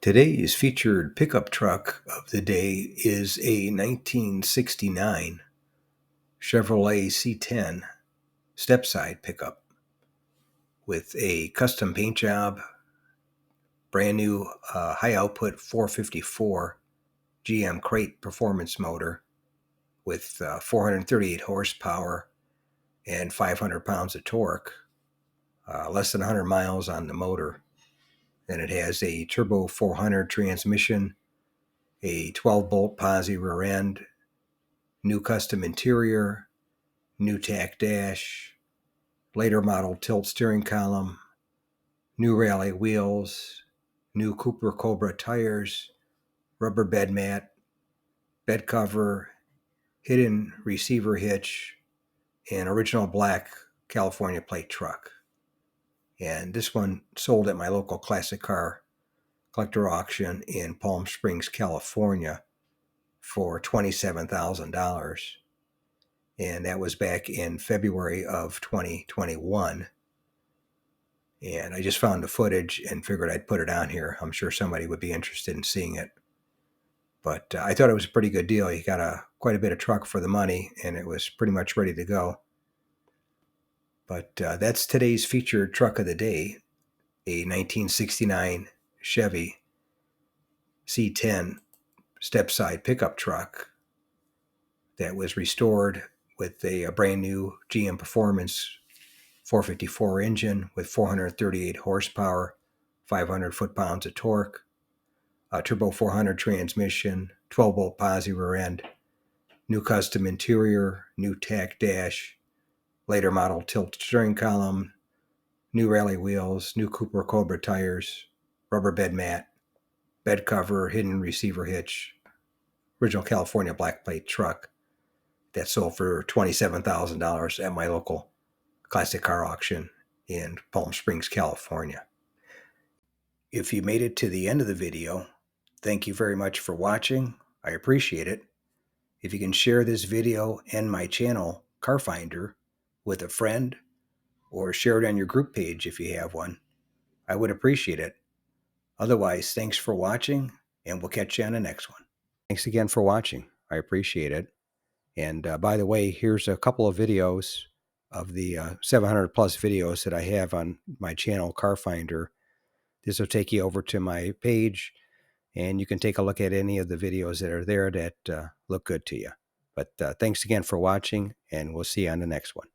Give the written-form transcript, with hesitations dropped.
Today's featured pickup truck of the day is a 1969 Chevrolet C10 step-side pickup with a custom paint job, brand new high-output 454 GM crate performance motor with 438 horsepower and 500 pounds of torque, less than 100 miles on the motor. Then it has a turbo 400 transmission, a 12-bolt posi rear end, new custom interior, new tack dash, later model tilt steering column, new rally wheels, new Cooper Cobra tires, rubber bed mat, bed cover, hidden receiver hitch, and original black California plate truck. And this one sold at my local classic car collector auction in Palm Springs, California for $27,000. And that was back in February of 2021. And I just found the footage and figured I'd put it on here. I'm sure somebody would be interested in seeing it. But I thought it was a pretty good deal. You got quite a bit of truck for the money, and it was pretty much ready to go. But that's today's featured truck of the day, a 1969 Chevy C10 step-side pickup truck that was restored with a brand new GM Performance 454 engine with 438 horsepower, 500 foot-pounds of torque, a turbo 400 transmission, 12-bolt posi rear end, new custom interior, new tack dash, later model tilt steering column, new rally wheels, new Cooper Cobra tires, rubber bed mat, bed cover, hidden receiver hitch, original California black plate truck that sold for $27,000 at my local classic car auction in Palm Springs, California. If you made it to the end of the video, thank you very much for watching. I appreciate it. If you can share this video and my channel, Car Finder, with a friend, or share it on your group page if you have one, I would appreciate it. Otherwise, thanks for watching, and we'll catch you on the next one. Thanks again for watching. I appreciate it. And by the way, here's a couple of videos of the 700 plus videos that I have on my channel, Car Finder. This will take you over to my page, and you can take a look at any of the videos that are there that look good to you. But thanks again for watching, and we'll see you on the next one.